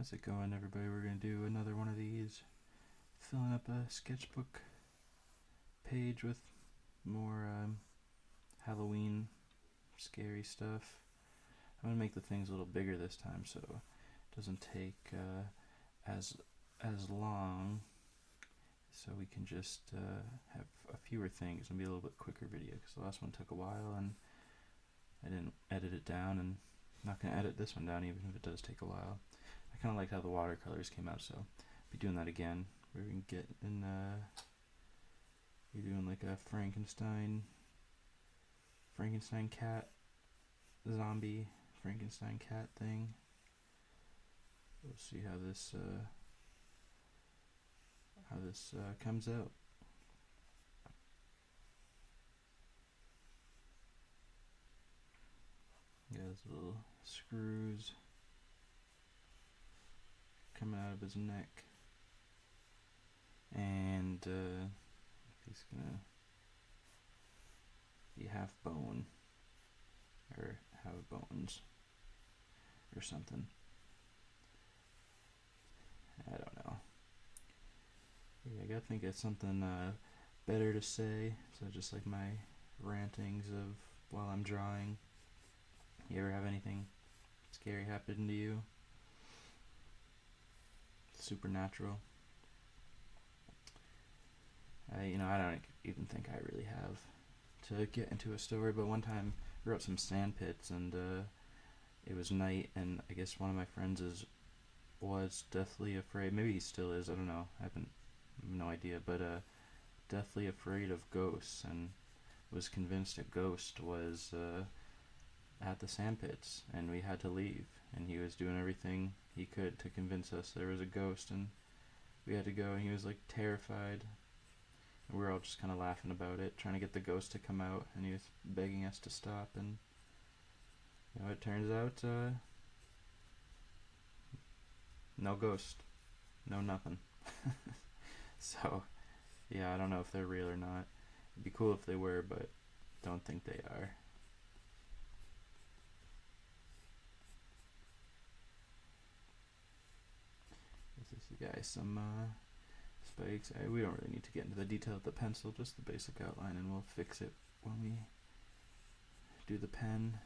How's it going, everybody? We're going to do another one of these. Filling up a sketchbook page with more Halloween scary stuff. I'm going to make the things a little bigger this time so it doesn't take as long. So we can just have a fewer things and be a little bit quicker video, because the last one took a while and I didn't edit it down, and I'm not going to edit this one down even if it does take a while. I kind of liked how the watercolors came out, so I'll be doing that again. We're going to get in, you're doing like a Frankenstein cat, zombie Frankenstein cat thing. We'll see how this comes out. He has little screws coming out of his neck, and he's gonna be half bone or have bones or something. I don't know. Yeah, I gotta think of something better to say, so just like my rantings of while I'm drawing. You ever have anything scary happen to you? Supernatural. I don't even think I really have to get into a story, but one time I wrote some sand pits, and it was night, and I guess one of my friends was deathly afraid. Maybe he still is. I don't know. I have no idea, but deathly afraid of ghosts, and was convinced a ghost was at the sand pits, and we had to leave. And he was doing everything he could to convince us there was a ghost, and we had to go. And he was like terrified. And we were all just kind of laughing about it, trying to get the ghost to come out, and he was begging us to stop. And it turns out no ghost, no nothing. So yeah, I don't know if they're real or not. It'd be cool if they were, but don't think they are. This is the guy, some spikes. We don't really need to get into the detail of the pencil, just the basic outline, and we'll fix it when we do the pen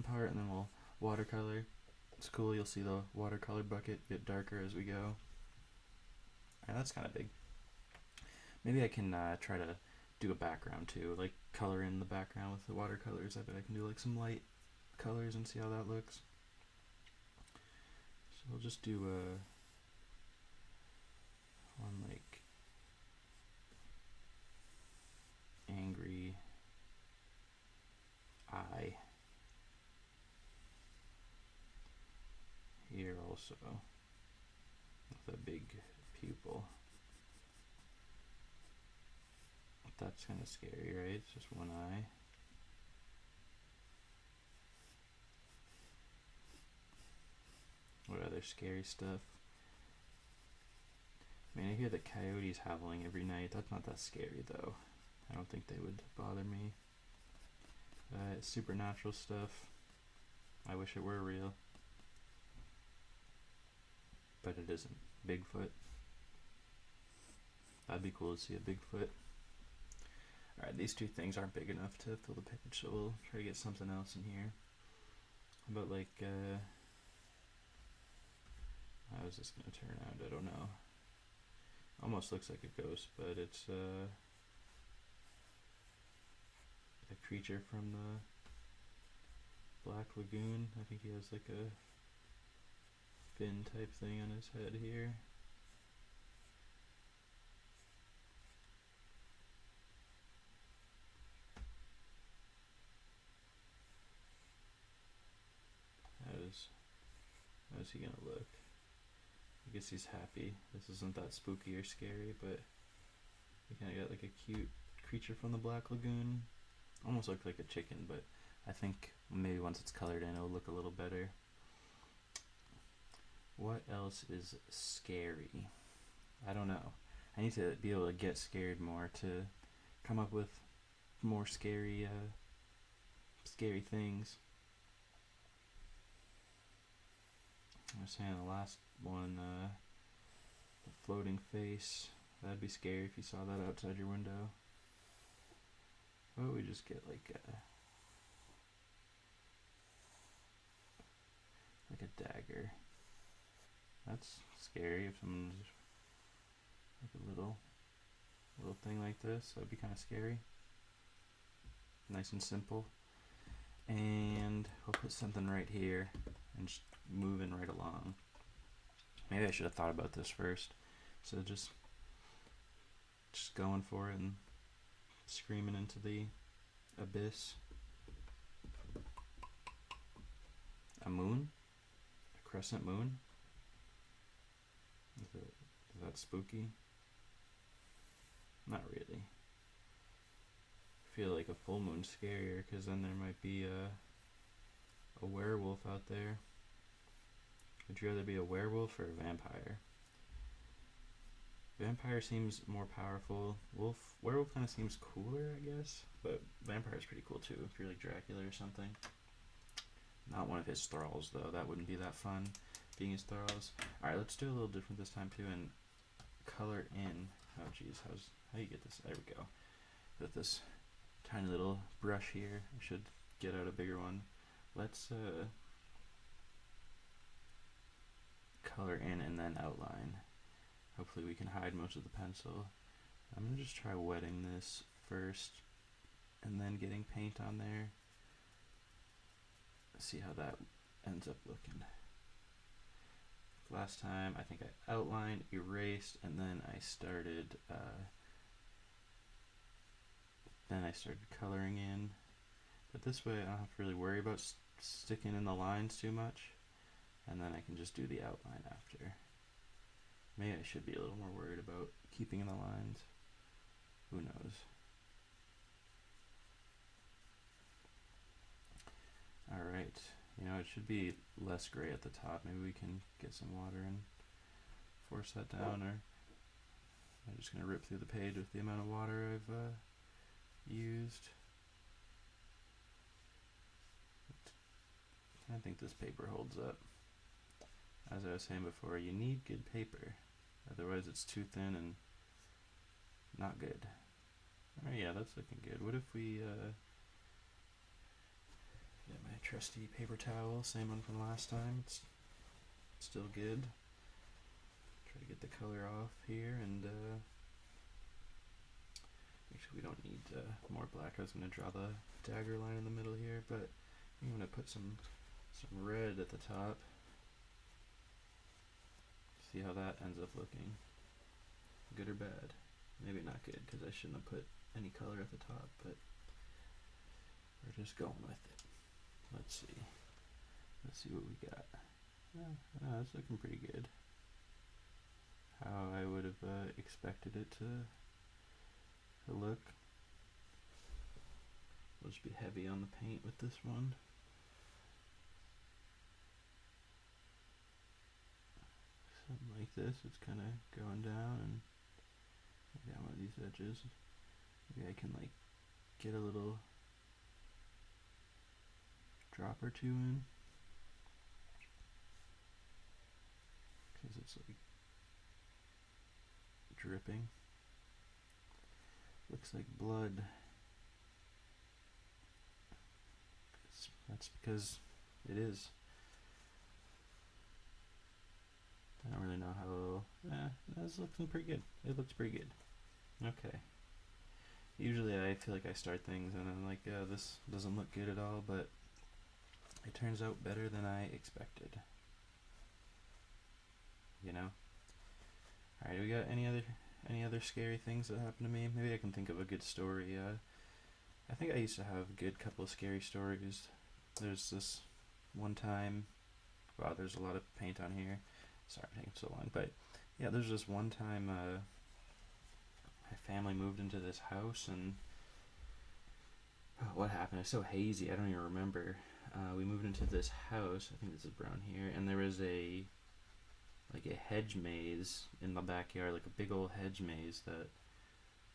part, and then we'll watercolor. It's cool, you'll see the watercolor bucket get darker as we go. Alright, that's kind of big. Maybe I can try to do a background too, like color in the background with the watercolors. I bet I can do like some light colors and see how that looks. So we'll just do one like angry eye here also, with a big pupil. That's kind of scary, right? It's just one eye. What other scary stuff? I mean, I hear the coyotes howling every night. That's not that scary, though. I don't think they would bother me. Supernatural stuff. I wish it were real. But it isn't. Bigfoot. That'd be cool to see a Bigfoot. Alright, these two things aren't big enough to fill the page, so we'll try to get something else in here. How about like, how is this going to turn out? I don't know. Almost looks like a ghost, but it's a creature from the Black Lagoon. I think he has like a fin type thing on his head here. How's he gonna look? I guess he's happy. This isn't that spooky or scary, but you kinda got like a cute creature from the Black Lagoon. Almost looked like a chicken, but I think maybe once it's colored in it'll look a little better. What else is scary? I don't know. I need to be able to get scared more to come up with more scary things. was saying the last one, the floating face. That'd be scary if you saw that outside your window. What would we just get like a dagger? That's scary if someone's like a little thing like this. That'd be kind of scary. Nice and simple. And we'll put something right here and just moving right along. Maybe I should have thought about this first. So just going for it and screaming into the abyss. A moon? A crescent moon? Is that spooky? Not really. I feel like a full moon's scarier because then there might be a werewolf out there. Would you rather be a werewolf or a vampire? Vampire seems more powerful. Werewolf kind of seems cooler, I guess. But vampire's pretty cool too, if you're like Dracula or something. Not one of his thralls though, that wouldn't be that fun, being his thralls. Alright, let's do a little different this time too and color in. Oh geez, how do you get this? There we go. With this tiny little brush here, I should get out a bigger one. Let's color in and then outline. Hopefully we can hide most of the pencil. I'm gonna just try wetting this first and then getting paint on there. See how that ends up looking. Last time I think I outlined, erased, and then I started coloring in. But this way I don't have to really worry about sticking in the lines too much, and then I can just do the outline after. Maybe I should be a little more worried about keeping in the lines. Who knows? Alright, you know, it should be less gray at the top. Maybe we can get some water and force that down, or I'm just going to rip through the page with the amount of water I've used. I think this paper holds up. As I was saying before, you need good paper. Otherwise it's too thin and not good. Alright, yeah, that's looking good. What if we get my trusty paper towel, same one from last time. It's still good. Try to get the color off here and actually we don't need more black. I was going to draw the dagger line in the middle here, but I'm going to put some red at the top. See how that ends up looking. Good or bad? Maybe not good because I shouldn't have put any color at the top, but we're just going with it. Let's see what we got. That's looking pretty good. How I would have expected it to look. We'll just be heavy on the paint with this one. Something like this, it's kind of going down and down one of these edges. Maybe I can like get a little drop or two in, because it's like dripping. Looks like blood. That's because it is. I don't really know how. That's looking pretty good. It looks pretty good. Okay. Usually I feel like I start things and I'm like, this doesn't look good at all, but it turns out better than I expected. You know? Alright, we got any other scary things that happened to me? Maybe I can think of a good story. I think I used to have a good couple of scary stories. There's this one time. Wow, there's a lot of paint on here. Sorry, taking so long, but yeah, there's this one time my family moved into this house, and what happened? It's so hazy, I don't even remember. We moved into this house. I think this is brown here, and there was a hedge maze in the backyard, like a big old hedge maze that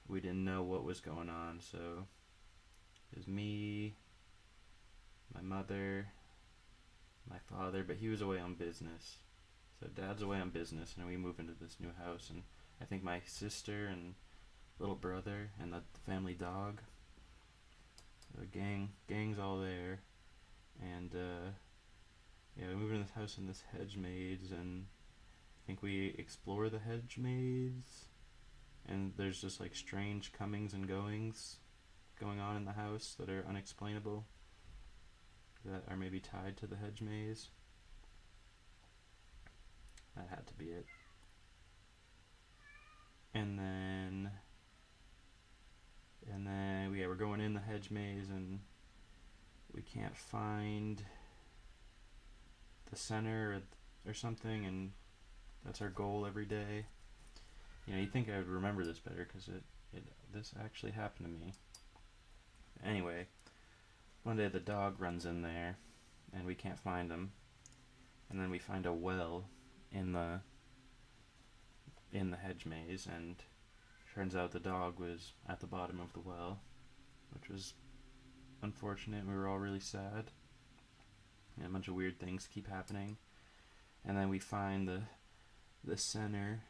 we didn't know what was going on. So it was me, my mother, my father, but he was away on business. So Dad's away on business, and we move into this new house, and I think my sister and little brother and the family dog, the gang's all there, and yeah, we move into this house in this hedge maze, and I think we explore the hedge maze, and there's just like strange comings and goings going on in the house that are unexplainable, that are maybe tied to the hedge maze. That had to be it. And then yeah, we're going in the hedge maze, and we can't find the center or something, and that's our goal every day. You know, you'd think I would remember this better, because this actually happened to me. Anyway, one day the dog runs in there, and we can't find him, and then we find a well in the hedge maze, and turns out the dog was at the bottom of the well, which was unfortunate. We were all really sad. And a bunch of weird things keep happening, and then we find the center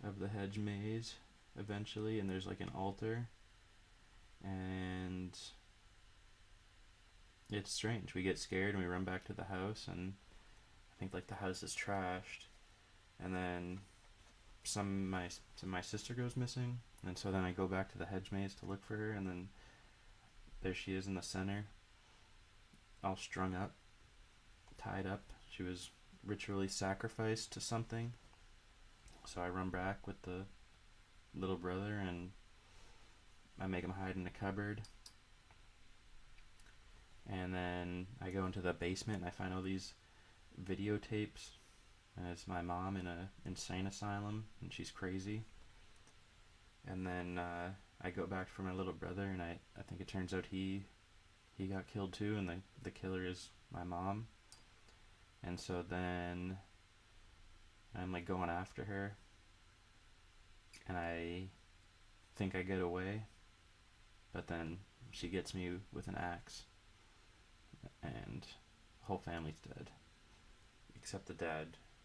of the hedge maze eventually, and there's like an altar, and it's strange. We get scared and we run back to the house, and I think like the house is trashed, and then my sister goes missing, and so then I go back to the hedge maze to look for her, and then there she is in the center, all strung up, tied up. She was ritually sacrificed to something. So I run back with the little brother, and I make him hide in a cupboard. And then I go into the basement, and I find all these videotapes. And it's my mom in a insane asylum, and she's crazy. And then I go back for my little brother, and I think it turns out he got killed too, and the killer is my mom. And so then I'm like going after her, and I think I get away, but then she gets me with an axe, and the whole family's dead, except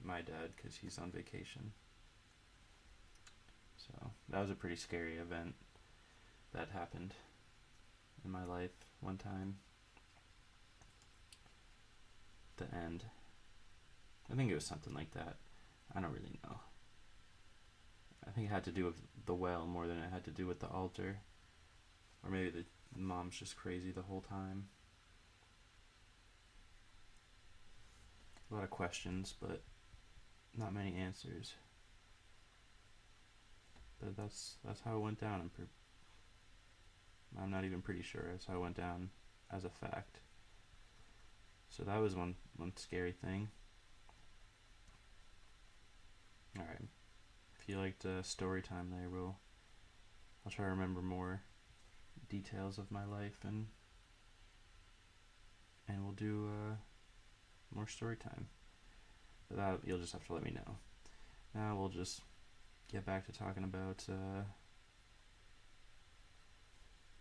my dad, because he's on vacation. So that was a pretty scary event that happened in my life one time. The end. I think it was something like that. I don't really know. I think it had to do with the well more than it had to do with the altar. Or maybe the mom's just crazy the whole time. A lot of questions, but not many answers. But that's how it went down. I'm not even pretty sure that's how it went down as a fact. So that was one scary thing. Alright. If you liked story time there, I'll try to remember more details of my life, and we'll do more story time. But that you'll just have to let me know. Now we'll just get back to talking about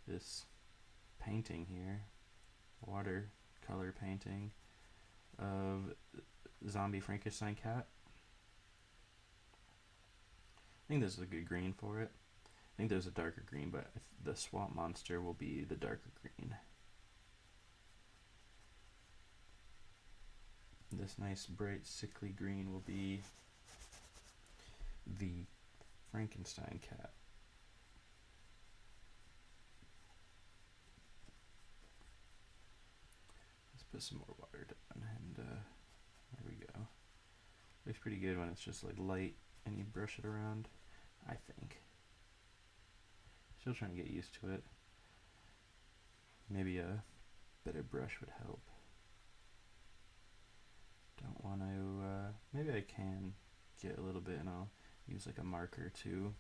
this painting here, watercolor painting of zombie Frankenstein cat. I think this is a good green for it. I think there's a darker green, but the swamp monster will be the darker green. This nice bright sickly green will be the Frankenstein cat. Let's put some more water down, and there we go. Looks pretty good when it's just like light and you brush it around, I think. Still trying to get used to it. Maybe a better brush would help. Don't want to, maybe I can get a little bit, and I'll use like a marker to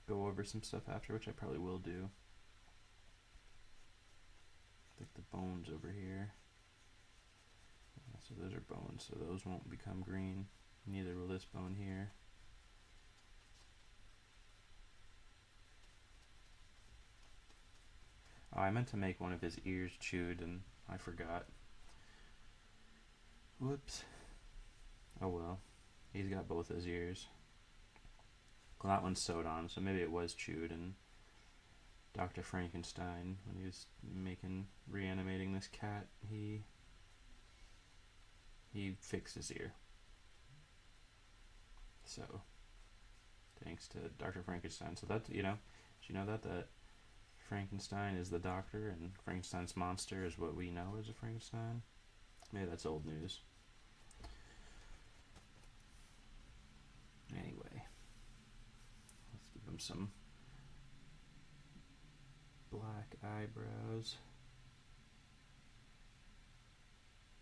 go over some stuff after, which I probably will do. Like the bones over here. Yeah, so those are bones, so those won't become green. Neither will this bone here. Oh, I meant to make one of his ears chewed, and I forgot. Whoops. Oh well. He's got both his ears. Well, that one's sewed on, so maybe it was chewed. And Dr. Frankenstein, when he was reanimating this cat, he fixed his ear. So, thanks to Dr. Frankenstein. So that's, did you know that Frankenstein is the doctor and Frankenstein's monster is what we know as a Frankenstein? Maybe that's old news. Anyway, let's give him some black eyebrows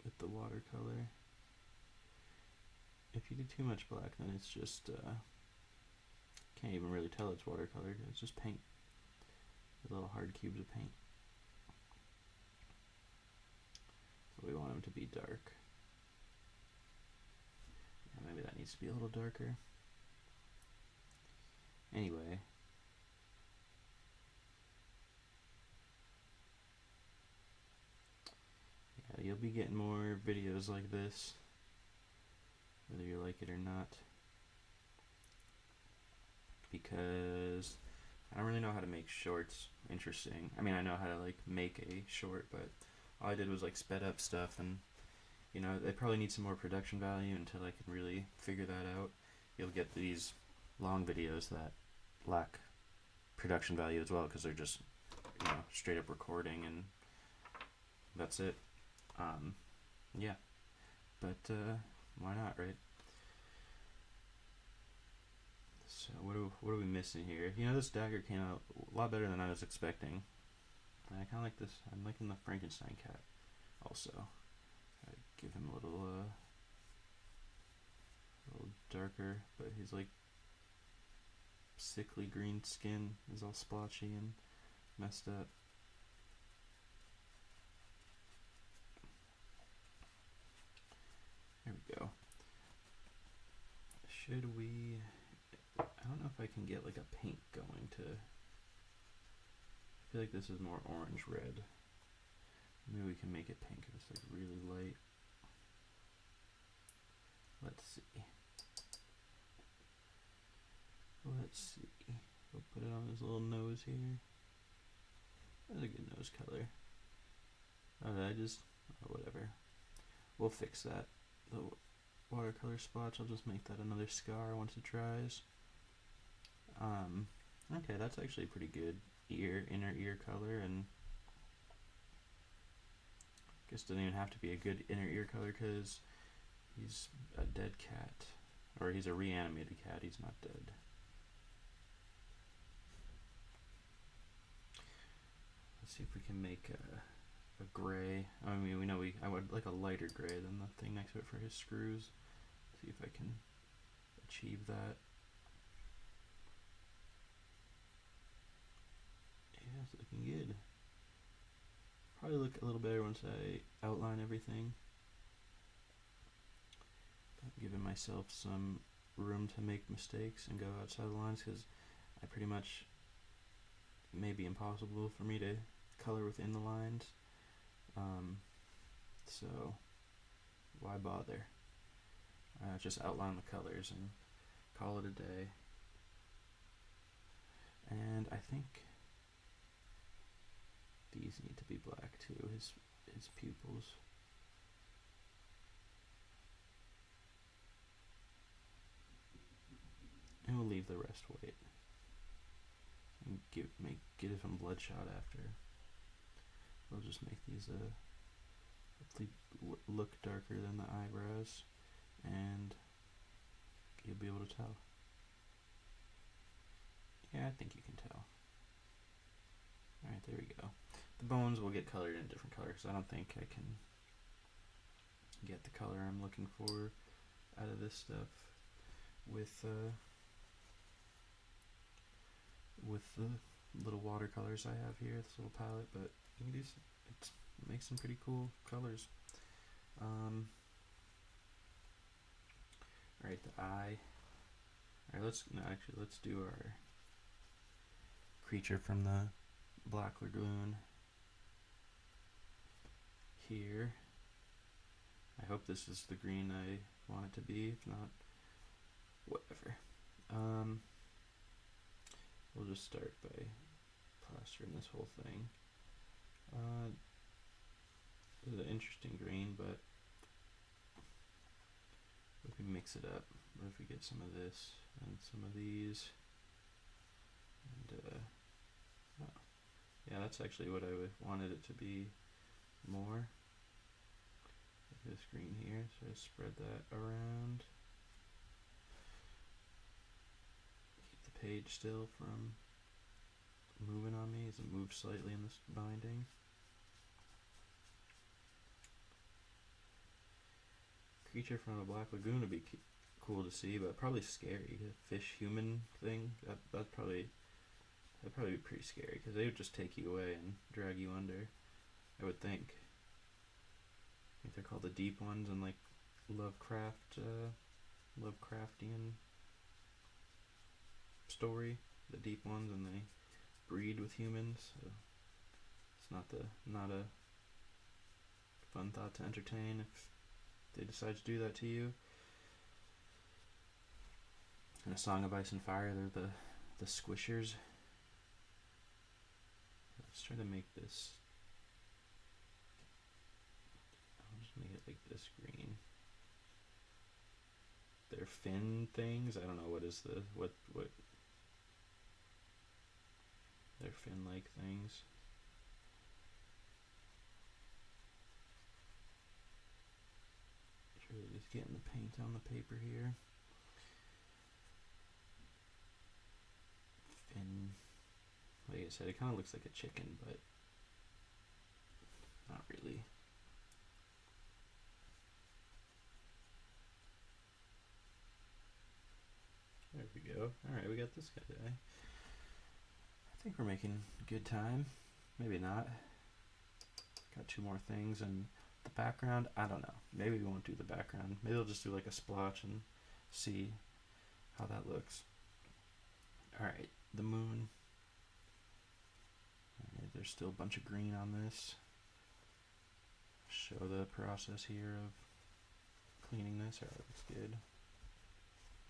with the watercolor. If you do too much black, then it's just can't even really tell it's watercolor. It's just paint, little hard cubes of paint. So we want him to be dark. Yeah, maybe that needs to be a little darker. Anyway, yeah, you'll be getting more videos like this, whether you like it or not, because I don't really know how to make shorts interesting. I mean, I know how to like make a short, but all I did was like sped up stuff, and they probably need some more production value until I can really figure that out. You'll get these long videos that lack production value as well because they're just straight up recording and that's it. Yeah, but why not, right? So what are we missing here? This dagger came out a lot better than I was expecting. And I kind of like this. I'm liking the Frankenstein cat also. I give him a little darker, but he's like sickly green skin is all splotchy and messed up. There we go. Should we... I don't know if I can get like a paint going to... I feel like this is more orange red. Maybe we can make it pink if it's like really light. Let's see. We'll put it on his little nose here. That's a good nose color. Oh, did I just... Oh, whatever. We'll fix that. The watercolor splotch, I'll just make that another scar once it dries. Okay, that's actually pretty good inner ear color, and I guess it doesn't even have to be a good inner ear color because he's a dead cat, or he's a reanimated cat, he's not dead. Let's see if we can make a gray. I mean, I would like a lighter gray than the thing next to it for his screws. See if I can achieve that. Yeah, it's looking good. Probably look a little better once I outline everything. I'm giving myself some room to make mistakes and go outside the lines because I pretty much it may be impossible for me to color within the lines. So why bother? Just outline the colors and call it a day. And I think these need to be black too, his pupils. And we'll leave the rest white. And give him bloodshot after. We'll just make these hopefully look darker than the eyebrows, and you'll be able to tell. Yeah, I think you can tell. Alright, there we go. The bones will get colored in different colors. I don't think I can get the color I'm looking for out of this stuff with the little watercolors I have here, this little palette, but you can make some pretty cool colors. Alright, the eye. Alright, let's do our creature from the Black Lagoon here. I hope this is the green I want it to be. If not, whatever. We'll just start by plastering this whole thing. This is an interesting green, but if we mix it up, what if we get some of this and some of these, and oh, yeah, that's actually what I wanted it to be more. This green here, so I spread that around. Keep the page still from moving on me as it moves slightly in this binding. Creature from a black lagoon would be cool to see, but probably scary. A fish human thing, that'd probably be pretty scary, because they would just take you away and drag you under, I would think. I think they're called the deep ones in like Lovecraftian story, the deep ones, and they breed with humans. So it's not a fun thought to entertain if they decide to do that to you. In A Song of Ice and Fire, they're the squishers. Let's try to make this. I'll just make it like this green. They're fin things. I don't know what is what. They're fin-like things. Really just getting the paint on the paper here. Fin. Like I said, it kind of looks like a chicken, but not really. There we go. Alright, we got this guy. I think we're making good time. Maybe not. Got two more things, and the background, I don't know. Maybe we won't do the background. Maybe I'll just do like a splotch and see how that looks. Alright, the moon. Alright, there's still a bunch of green on this. Show the process here of cleaning this. Alright, looks good.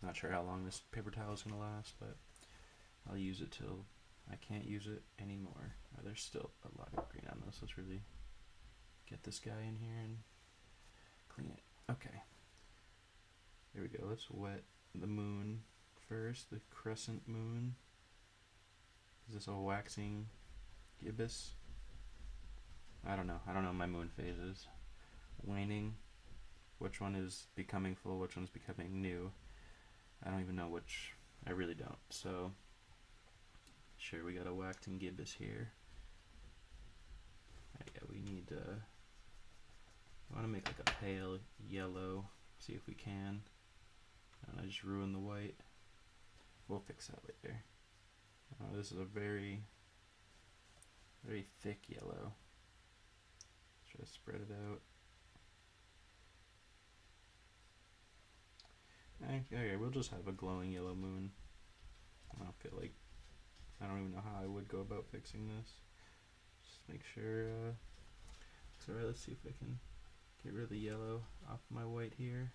Not sure how long this paper towel is going to last, but I'll use it till I can't use it anymore. There's still a lot of green on this. Let's really get this guy in here and clean it. Okay. There we go. Let's wet the moon first, the crescent moon. Is this a waxing gibbous? I don't know. I don't know my moon phases. Waning. Which one is becoming full? Which one's becoming new? I don't even know which. I really don't. So, sure, we got a waxing gibbous here. Yeah, we need I want to make like a pale yellow. See if we can. And I just ruined the white. We'll fix that later. This is a very, very thick yellow. Try to spread it out. Okay, we'll just have a glowing yellow moon. I don't feel like, I don't even know how I would go about fixing this. Just make sure, it's alright. Let's see if I can get rid of the yellow off my white here.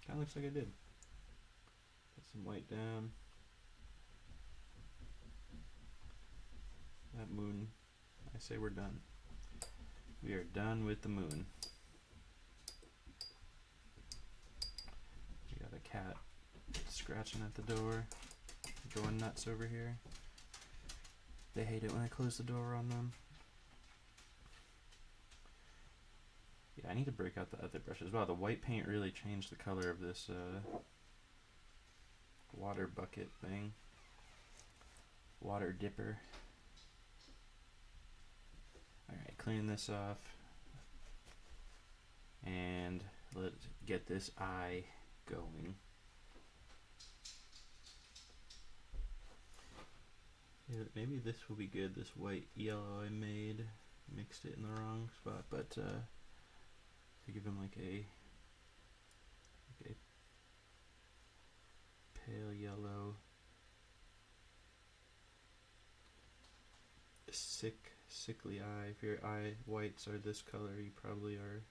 Kinda looks like I did. Put some white down. That moon, I say we're done. We are done with the moon. We got a cat scratching at the door, going nuts over here. They hate it when I close the door on them. Yeah, I need to break out the other brushes. Wow, the white paint really changed the color of this water bucket thing. Water dipper. Alright, clean this off. And let's get this eye going. Yeah, maybe this will be good, this white yellow I made. Mixed it in the wrong spot, but to give him like a pale yellow, sickly eye. If your eye whites are this color, you probably are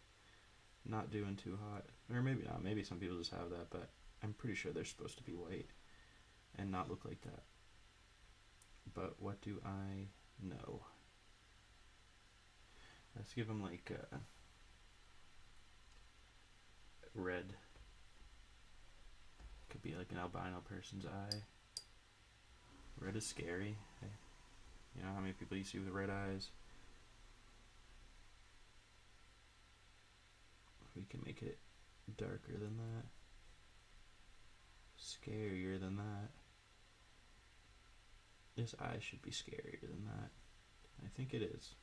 not doing too hot. Or maybe not. Maybe some people just have that, but I'm pretty sure they're supposed to be white and not look like that. But what do I know? Let's give them like red. Could be like an albino person's eye. Red is scary. You know how many people you see with red eyes? We can make it darker than that. Scarier than that. This eye should be scarier than that. I think it is.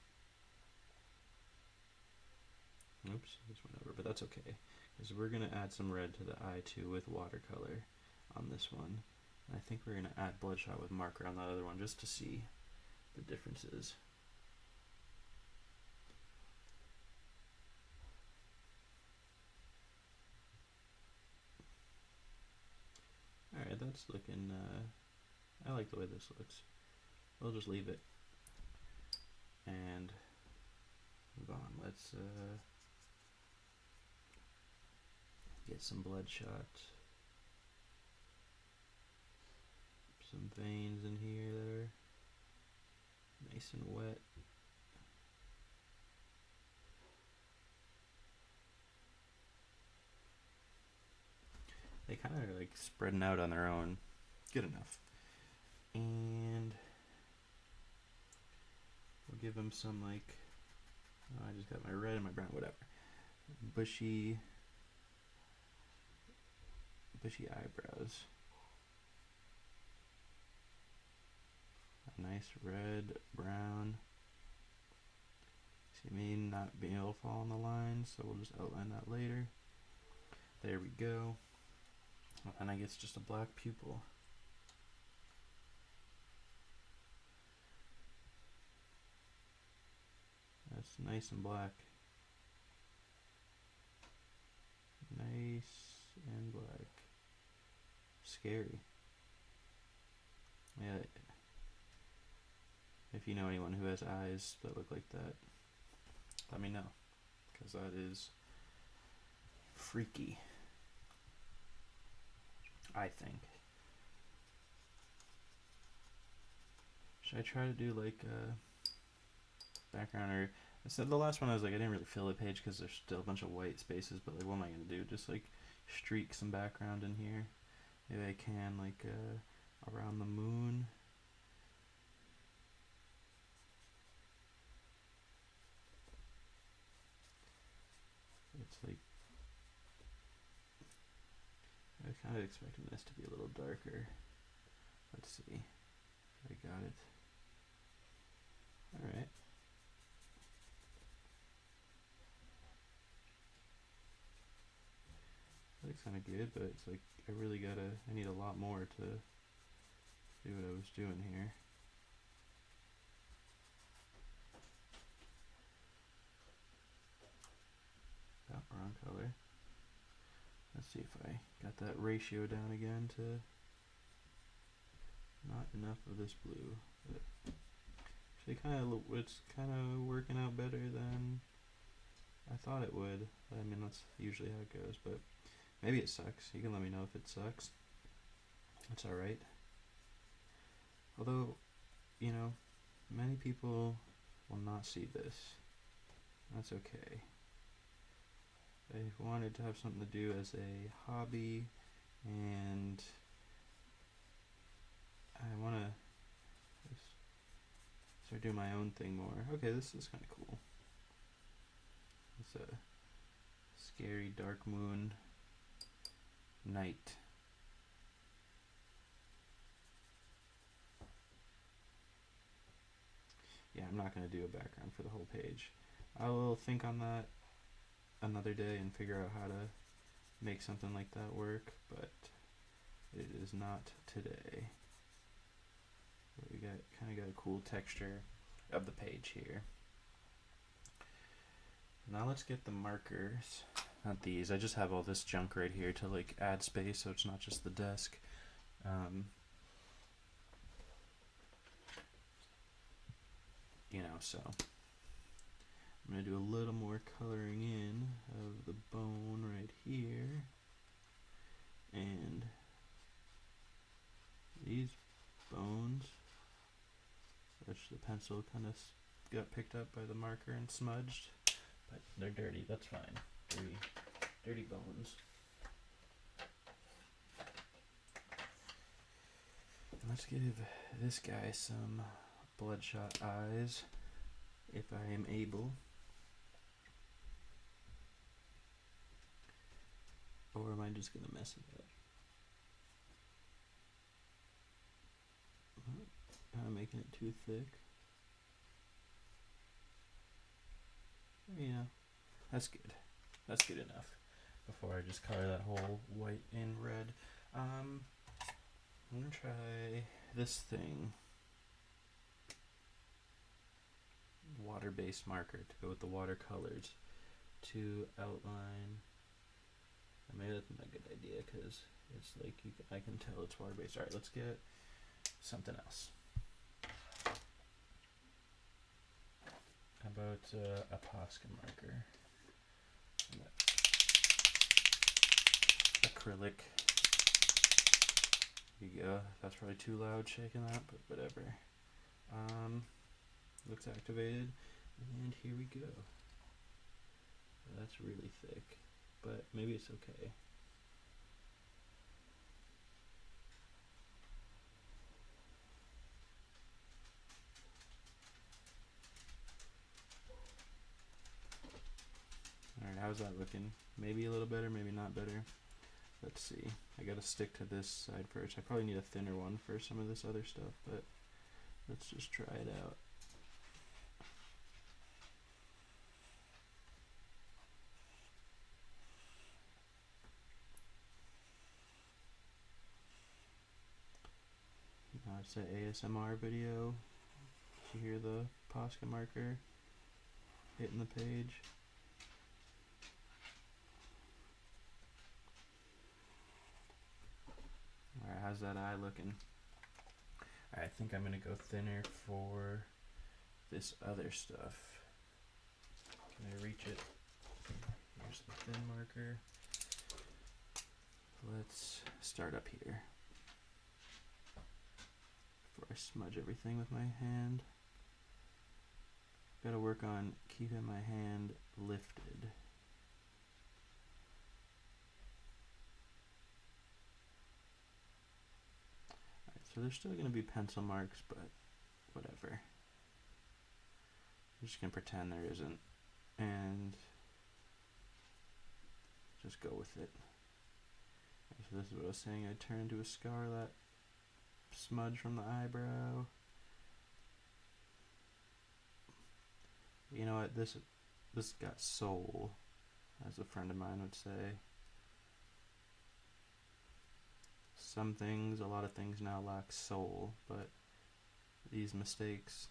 Oops, this went over, but that's okay. Because we're going to add some red to the eye too with watercolor on this one. And I think we're going to add bloodshot with marker on that other one just to see the differences. Alright, that's looking, I like the way this looks. We'll just leave it and move on. Let's get some bloodshot. Some veins in here that are nice and wet. They kind of are like spreading out on their own. Good enough. And we'll give them some like, oh, I just got my red and my brown, whatever. Bushy eyebrows. A nice red, brown. See me not being able to fall on the line, so we'll just outline that later. There we go. And I guess just a black pupil. That's nice and black. Nice and black. Scary. Yeah. If you know anyone who has eyes that look like that, let me know. Because that is freaky. I think. Should I try to do like a background, or I said the last one I was like I didn't really fill the page because there's still a bunch of white spaces, but like what am I gonna do? Just like streak some background in here. Maybe I can like around the moon. It's like I was kind of expecting this to be a little darker. Let's see if I got it. Alright. That looks kind of good, but it's like I need a lot more to do what I was doing here. Oh, wrong color. Let's see if I got that ratio down again to not enough of this blue. But actually, it's kind of working out better than I thought it would. I mean, that's usually how it goes, but maybe it sucks. You can let me know if it sucks. It's alright. Although, you know, many people will not see this. That's okay. I wanted to have something to do as a hobby, and I want to start doing my own thing more. Okay, this is kind of cool. It's a scary dark moon night. Yeah, I'm not going to do a background for the whole page. I will think on that another day and figure out how to make something like that work, but it is not today. But we kind of got a cool texture of the page here. Now let's get the markers. Not these. I just have all this junk right here to like add space, so it's not just the desk. so I'm going to do a little more coloring in of the bone right here. And these bones, which the pencil kind of got picked up by the marker and smudged, but they're dirty, that's fine. Dirty bones. Let's give this guy some bloodshot eyes, if I am able. Or am I just going to mess it up? I'm making it too thick. Yeah, that's good. That's good enough. Before I just color that whole white and red. I'm going to try this thing. Water-based marker to go with the watercolors to outline. Maybe that's not a good idea because it's like I can tell it's water-based. Alright, let's get something else. How about a Posca marker? Acrylic. There you go. That's probably too loud shaking that, but whatever. Looks activated, and here we go. That's really thick, but maybe it's okay. Alright, how's that looking? Maybe a little better, maybe not better. Let's see. I gotta stick to this side first. I probably need a thinner one for some of this other stuff, but let's just try it out. It's an ASMR video. You hear the Posca marker hitting the page. Alright, how's that eye looking? Alright, I think I'm gonna go thinner for this other stuff. Can I reach it? Here's the thin marker. Let's start up here. Before I smudge everything with my hand. Gotta work on keeping my hand lifted. Alright, so there's still gonna be pencil marks, but whatever. I'm just gonna pretend there isn't and just go with it. So this is what I was saying, I turn into a scar, that smudge from the eyebrow. You know what, this got soul, as a friend of mine would say. Some things, a lot of things now lack soul, but these mistakes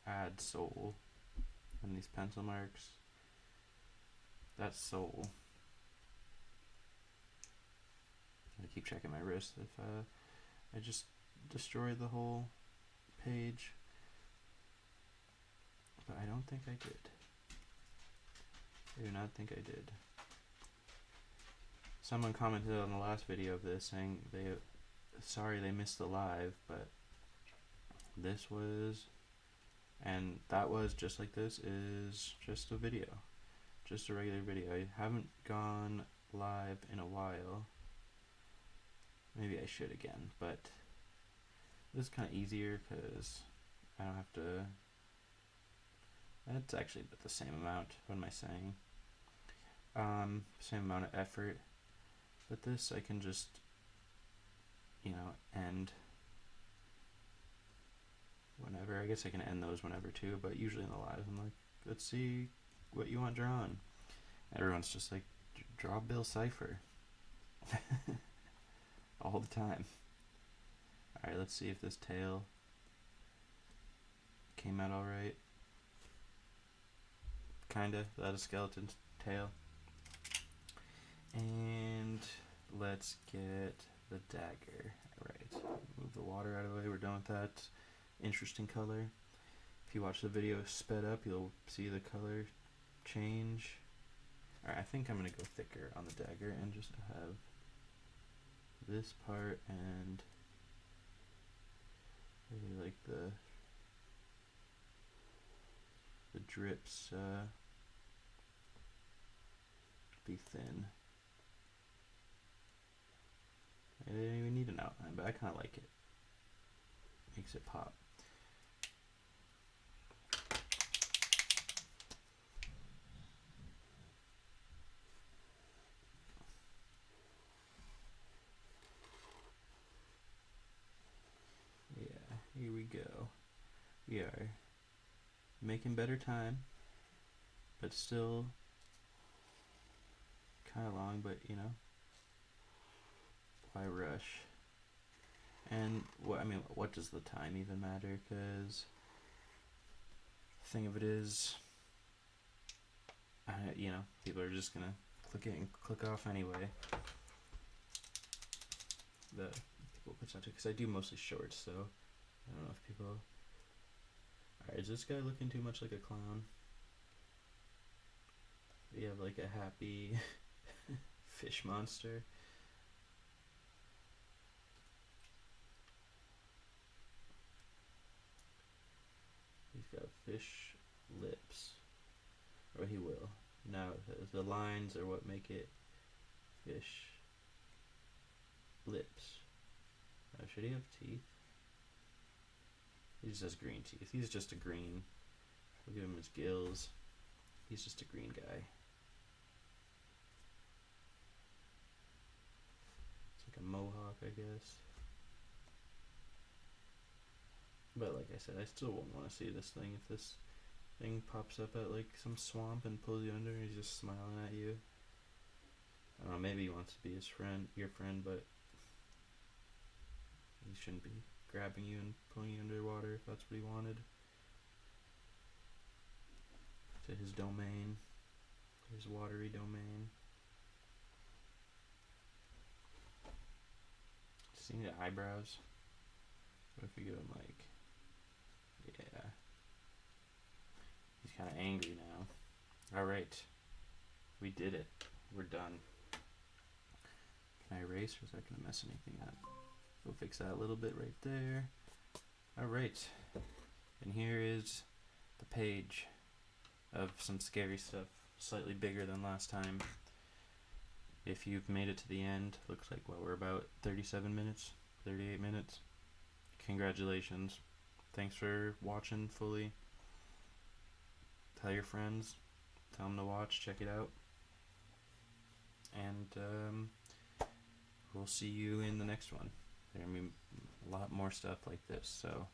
add soul. And these pencil marks, that's soul. I keep checking my wrist if I just destroyed the whole page. But I don't think I did. I do not think I did. Someone commented on the last video of this saying sorry they missed the live, but this was, and that was just like this, is just a video. Just a regular video. I haven't gone live in a while. Maybe I should again, but this is kind of easier because I don't have to. It's actually the same amount. What am I saying? Same amount of effort. But this I can just, end whenever. I guess I can end those whenever too, but usually in the lives I'm like, let's see what you want drawn. Everyone's just like, draw Bill Cipher. All the time. Alright, let's see if this tail came out alright. Kinda. That a skeleton's tail. And let's get the dagger. Alright, move the water out of the way. We're done with that. Interesting color. you watch the video sped up, you'll see the color change. Alright, I think I'm going to go thicker on the dagger and just have this part and maybe like the drips be thin. I didn't even need an outline, but I kind of like it. Makes it pop. Yeah, here we go. We are making better time, but still kind of long, but you know, why rush? And what does the time even matter? Because the thing of it is, you know, people are just gonna click it and click off anyway. The people put onto, because I do mostly shorts, so I don't know if people. Alright, is this guy looking too much like a clown? You have like a happy fish monster. He's got fish lips. Or he will. Now, the lines are what make it fish lips. Should he have teeth? He just has green teeth. He's just a green. We'll give him his gills. He's just a green guy. It's like a mohawk, I guess. But like I said, I still won't want to see this thing. If this thing pops up at like some swamp and pulls you under and he's just smiling at you. I don't know, maybe he wants to be your friend, but he shouldn't be grabbing you and pulling you underwater if that's what he wanted. To his domain, his watery domain. Seeing the eyebrows? What if we give him like, yeah. He's kind of angry now. Alright. We did it. We're done. Can I erase or is that going to mess anything up? We'll fix that a little bit right there. Alright. And here is the page of some scary stuff. Slightly bigger than last time. If you've made it to the end, looks like we're about 37 minutes, 38 minutes. Congratulations. Thanks for watching fully. Tell your friends. Tell them to watch. Check it out. And we'll see you in the next one. There's going to be a lot more stuff like this. So